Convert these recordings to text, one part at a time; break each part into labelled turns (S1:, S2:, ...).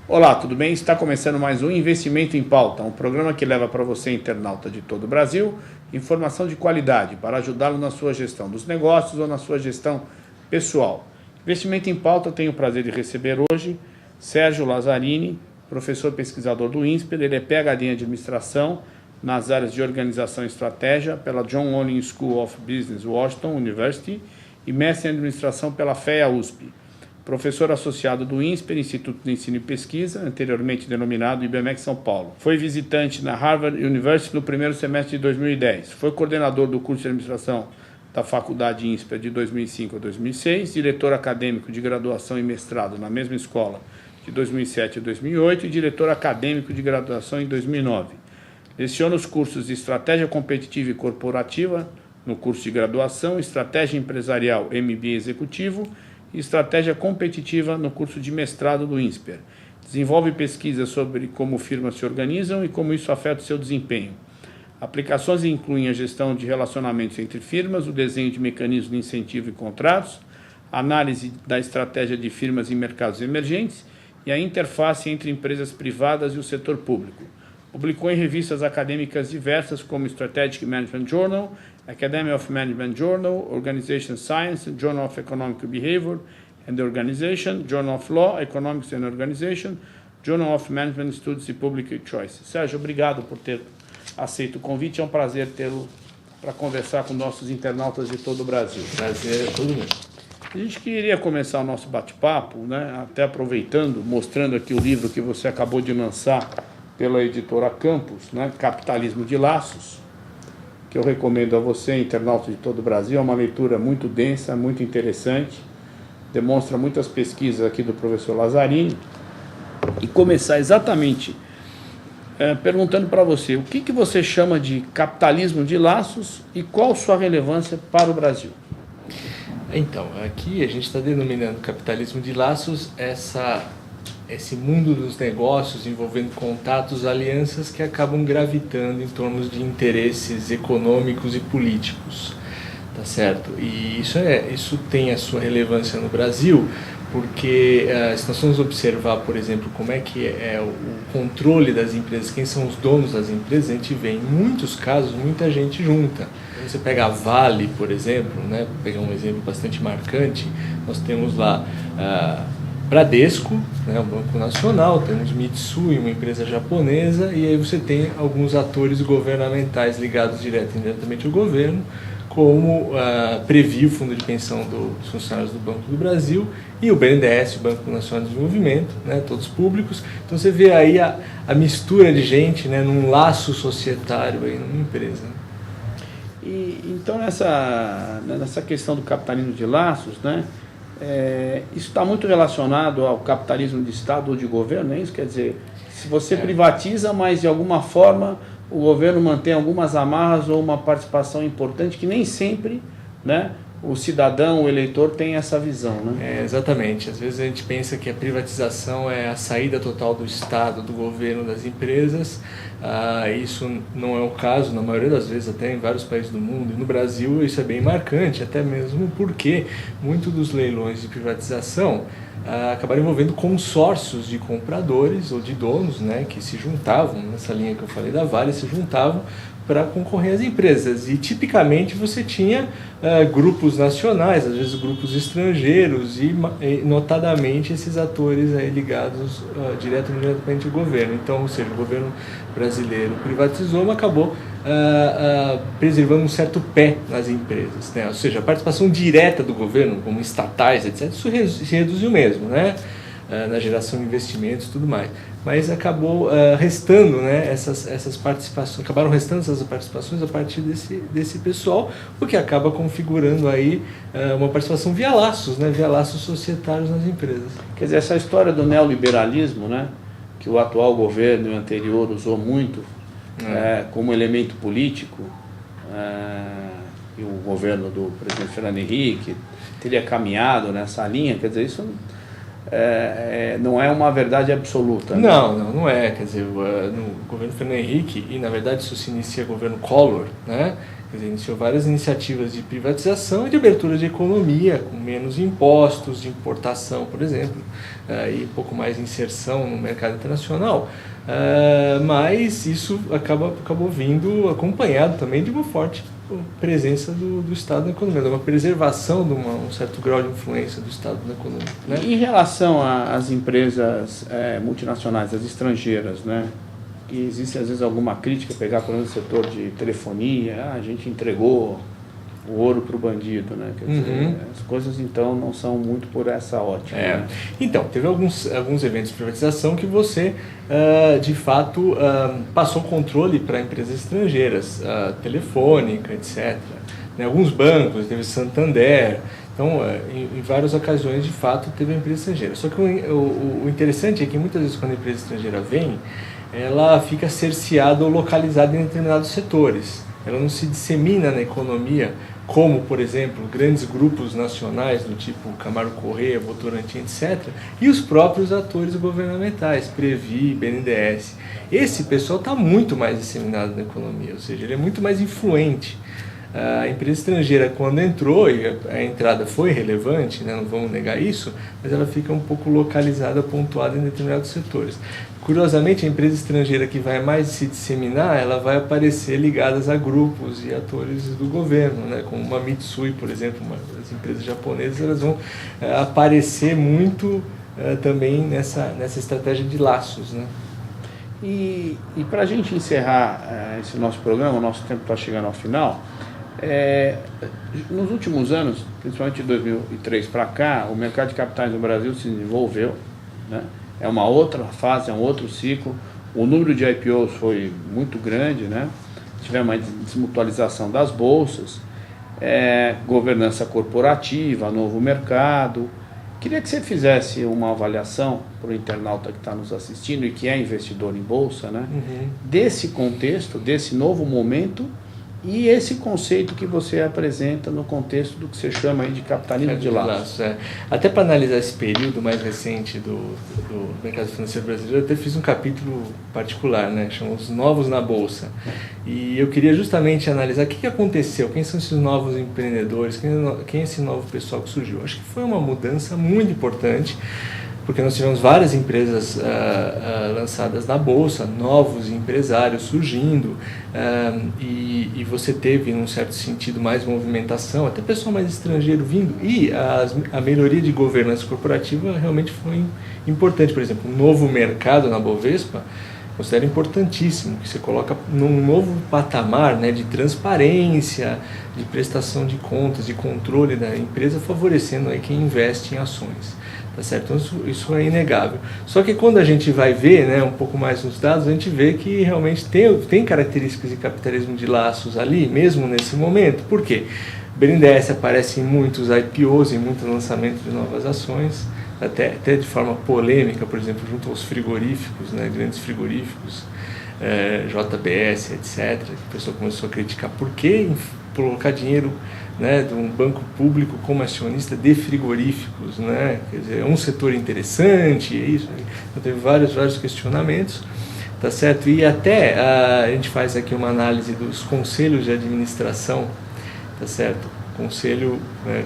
S1: Olá, tudo bem? Está começando mais um Investimento em Pauta, um programa que leva para você, internauta de todo o Brasil, informação de qualidade para ajudá-lo na sua gestão dos negócios ou na sua gestão pessoal. Investimento em Pauta, tenho o prazer de receber hoje Sérgio Lazzarini, professor pesquisador do INSPER. Ele é PhD em Administração nas áreas de Organização e Estratégia pela John Olin School of Business, Washington University, e mestre em Administração pela FEA USP. Professor associado do INSPER, Instituto de Ensino e Pesquisa, anteriormente denominado IBMEC São Paulo. Foi visitante na Harvard University no primeiro semestre de 2010. Foi coordenador do curso de administração da Faculdade INSPER de 2005 a 2006, diretor acadêmico de graduação e mestrado na mesma escola de 2007 a 2008 e diretor acadêmico de graduação em 2009. Leciona os cursos de Estratégia Competitiva e Corporativa no curso de graduação, Estratégia Empresarial MBA Executivo e Estratégia Competitiva no curso de mestrado do INSPER. Desenvolve pesquisas sobre como firmas se organizam e como isso afeta o seu desempenho. Aplicações incluem a gestão de relacionamentos entre firmas, o desenho de mecanismos de incentivo e contratos, análise da estratégia de firmas em mercados emergentes e a interface entre empresas privadas e o setor público. Publicou em revistas acadêmicas diversas como Strategic Management Journal, Academy of Management Journal, Organization Science, Journal of Economic Behavior and Organization, Journal of Law, Economics and Organization, Journal of Management Studies e Public Choice. Sérgio, obrigado por ter aceito o convite. É um prazer tê-lo para conversar com nossos internautas de todo o Brasil.
S2: Prazer é todo mundo.
S1: A gente queria começar o nosso bate-papo, né, até aproveitando, mostrando aqui o livro que você acabou de lançar pela editora Campos, né, Capitalismo de Laços, que eu recomendo a você, internauta de todo o Brasil. É uma leitura muito densa, muito interessante, demonstra muitas pesquisas aqui do professor Lazzarini, e começar exatamente perguntando para você, o que você chama de capitalismo de laços e qual sua relevância para o Brasil?
S2: Então, aqui a gente está denominando capitalismo de laços esse mundo dos negócios envolvendo contatos, alianças que acabam gravitando em torno de interesses econômicos e políticos, tá certo? E isso tem a sua relevância no Brasil, porque se nós formos observar, por exemplo, como é que é o controle das empresas, quem são os donos das empresas, a gente vê em muitos casos muita gente junta. Você pega a Vale, por exemplo, né, vou pegar um exemplo bastante marcante, nós temos lá Bradesco, né, um banco nacional, temos Mitsui, uma empresa japonesa, e aí você tem alguns atores governamentais ligados direto e indiretamente ao governo, como Previ, o Fundo de Pensão dos Funcionários do Banco do Brasil, e o BNDES, o Banco Nacional de Desenvolvimento, né, todos públicos. Então você vê aí a mistura de gente, né, num laço societário aí numa empresa.
S1: E então nessa questão do capitalismo de laços, né, isso está muito relacionado ao capitalismo de Estado ou de governo, é isso? Quer dizer, se você privatiza, mas de alguma forma o governo mantém algumas amarras ou uma participação importante que nem sempre, né, o cidadão, o eleitor tem essa visão, né?
S2: Exatamente. Às vezes a gente pensa que a privatização é a saída total do Estado, do governo, das empresas. Isso não é o caso, na maioria das vezes, até em vários países do mundo. E no Brasil isso é bem marcante, até mesmo porque muitos dos leilões de privatização acabaram envolvendo consórcios de compradores ou de donos, né, que se juntavam, nessa linha que eu falei da Vale, se juntavam para concorrer às empresas. E tipicamente você tinha grupos nacionais, às vezes grupos estrangeiros e notadamente esses atores aí ligados diretamente ao governo. Então, ou seja, o governo brasileiro privatizou, mas acabou preservando um certo pé nas empresas, né? Ou seja, a participação direta do governo, como estatais, etc., isso se reduziu mesmo, né? Na geração de investimentos e tudo mais. Mas acabou restando, né, essas participações, acabaram restando essas participações a partir desse pessoal, o que acaba configurando aí uma participação via laços, né, via laços societários nas empresas.
S1: Quer dizer, essa história do neoliberalismo, né, que o atual governo e o anterior usou muito como elemento político, e o governo do presidente Fernando Henrique teria caminhado nessa linha, quer dizer, isso não é uma verdade absoluta. Né?
S2: Não é. Quer dizer, no governo Fernando Henrique, e na verdade isso se inicia no governo Collor, né? Quer dizer, iniciou várias iniciativas de privatização e de abertura de economia, com menos impostos de importação, por exemplo, e um pouco mais de inserção no mercado internacional. Mas isso acabou vindo acompanhado também de uma forte presença do Estado na economia, de uma preservação de um certo grau de influência do Estado na economia. Né?
S1: Em relação às empresas multinacionais, as estrangeiras, né? Que existe às vezes alguma crítica, pegar por exemplo o setor de telefonia, a gente entregou o ouro para o bandido, né? Quer dizer, as coisas então não são muito por essa ótica. Né?
S2: Então, teve alguns eventos de privatização que você, de fato, passou controle para empresas estrangeiras, Telefônica, etc. Né? Alguns bancos, teve Santander. Então, em várias ocasiões, de fato, teve uma empresa estrangeira. Só que o interessante é que muitas vezes quando a empresa estrangeira vem, ela fica cerceada ou localizada em determinados setores. Ela não se dissemina na economia, como, por exemplo, grandes grupos nacionais do tipo Camargo Corrêa, Votorantim, etc. E os próprios atores governamentais, Previ, BNDES. Esse pessoal está muito mais disseminado na economia, ou seja, ele é muito mais influente. A empresa estrangeira, quando entrou, e a entrada foi relevante, né, não vamos negar isso, mas ela fica um pouco localizada, pontuada em determinados setores. Curiosamente, a empresa estrangeira que vai mais se disseminar, ela vai aparecer ligadas a grupos e atores do governo, né, como uma Mitsui, por exemplo, as empresas japonesas, elas vão aparecer muito também nessa estratégia de laços. Né?
S1: E para a gente encerrar esse nosso programa, o nosso tempo está chegando ao final. Nos últimos anos, principalmente de 2003 para cá, o mercado de capitais no Brasil se desenvolveu, né? É uma outra fase, é um outro ciclo. O número de IPOs foi muito grande, né? Tivemos uma desmutualização das bolsas, governança corporativa, novo mercado. Queria que você fizesse uma avaliação para o internauta que está nos assistindo e que é investidor em bolsa, né? Desse contexto, desse novo momento e esse conceito que você apresenta no contexto do que você chama aí de capitalismo de laços.
S2: Até para analisar esse período mais recente do mercado financeiro brasileiro, eu até fiz um capítulo particular, né, que chama Os Novos na Bolsa. E eu queria justamente analisar o que aconteceu, quem são esses novos empreendedores, quem é esse novo pessoal que surgiu. Acho que foi uma mudança muito importante, porque nós tivemos várias empresas lançadas na Bolsa, novos empresários surgindo, e você teve, num certo sentido, mais movimentação, até pessoal mais estrangeiro vindo, e a melhoria de governança corporativa realmente foi importante. Por exemplo, um novo mercado na Bovespa, considero importantíssimo, que você coloca num novo patamar, né, de transparência, de prestação de contas, de controle da empresa, favorecendo aí quem investe em ações. Tá certo? Então, isso é inegável. Só que quando a gente vai ver, né, um pouco mais nos dados, a gente vê que realmente tem características de capitalismo de laços ali, mesmo nesse momento. Por quê? BNDES aparece em muitos IPOs, em muito lançamento de novas ações, até de forma polêmica, por exemplo, junto aos frigoríficos, né, grandes frigoríficos, JBS, etc., que o pessoal começou a criticar. Por que colocar dinheiro, né, de um banco público como acionista de frigoríficos, né? Quer dizer, é um setor interessante, é isso. Então, teve vários questionamentos, tá certo? E até a gente faz aqui uma análise dos conselhos de administração, tá certo? Conselho, né,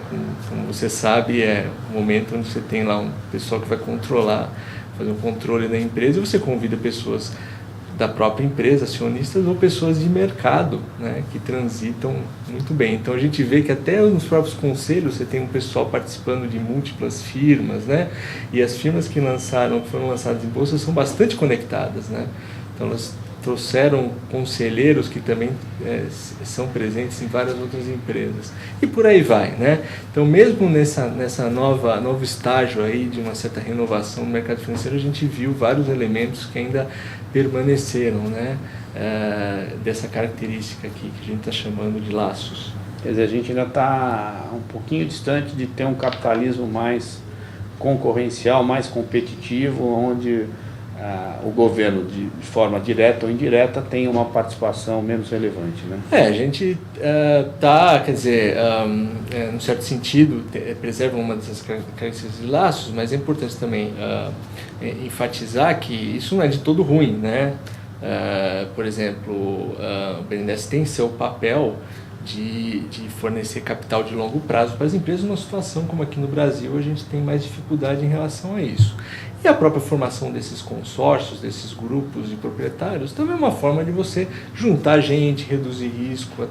S2: como você sabe, é o momento onde você tem lá um pessoal que vai controlar, fazer um controle da empresa, e você convida pessoas da própria empresa, acionistas ou pessoas de mercado, né, que transitam muito bem. Então a gente vê que até nos próprios conselhos você tem um pessoal participando de múltiplas firmas, né, e as firmas que foram lançadas em bolsa são bastante conectadas, né, então elas trouxeram conselheiros que também são presentes em várias outras empresas e por aí vai, né? Então mesmo nessa novo estágio aí de uma certa renovação no mercado financeiro, a gente viu vários elementos que ainda permaneceram, né? Dessa característica aqui que a gente está chamando de laços.
S1: Quer dizer, a gente ainda está um pouquinho distante de ter um capitalismo mais concorrencial, mais competitivo, onde o governo, de forma direta ou indireta, tenha uma participação menos relevante, né?
S2: A gente quer dizer, num certo sentido, preserva uma dessas características de laços, mas é importante também enfatizar que isso não é de todo ruim, né? Por exemplo, o BNDES tem seu papel de fornecer capital de longo prazo para as empresas, numa situação como aqui no Brasil a gente tem mais dificuldade em relação a isso. E a própria formação desses consórcios, desses grupos de proprietários, também é uma forma de você juntar gente, reduzir risco,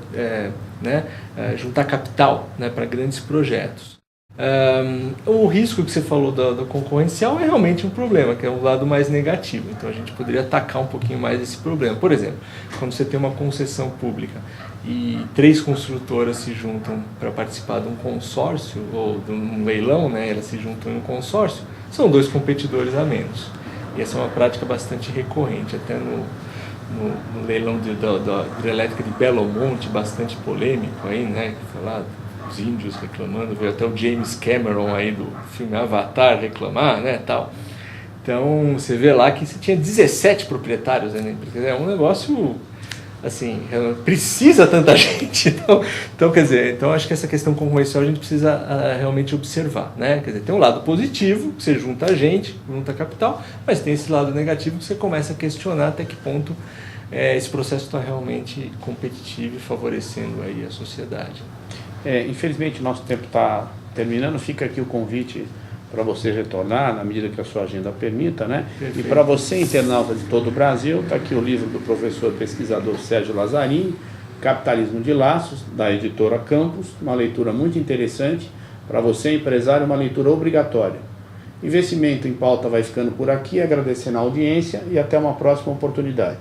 S2: juntar capital, né, para grandes projetos. O risco que você falou do concorrencial é realmente um problema, que é o lado mais negativo. Então a gente poderia atacar um pouquinho mais esse problema. Por exemplo, quando você tem uma concessão pública e 3 construtoras se juntam para participar de um consórcio ou de um leilão, né, elas se juntam em um consórcio, são 2 competidores a menos. E essa é uma prática bastante recorrente, até no leilão da hidrelétrica de Belo Monte, bastante polêmico aí, né, que foi lá os índios reclamando, veio até o James Cameron aí do filme Avatar reclamar, né, tal. Então você vê lá que você tinha 17 proprietários, né, é um negócio assim, precisa tanta gente, então quer dizer, então acho que essa questão concorrencial a gente precisa realmente observar, né, quer dizer, tem um lado positivo, que você junta gente, junta capital, mas tem esse lado negativo que você começa a questionar até que ponto esse processo está realmente competitivo e favorecendo aí a sociedade.
S1: Infelizmente nosso tempo está terminando, fica aqui o convite para você retornar na medida que a sua agenda permita, né? Perfeito. E para você, internauta de todo o Brasil, está aqui o livro do professor pesquisador Sérgio Lazzarini, Capitalismo de Laços, da editora Campos, uma leitura muito interessante para você, empresário, uma leitura obrigatória. Investimento em Pauta vai ficando por aqui, agradecendo a audiência e até uma próxima oportunidade.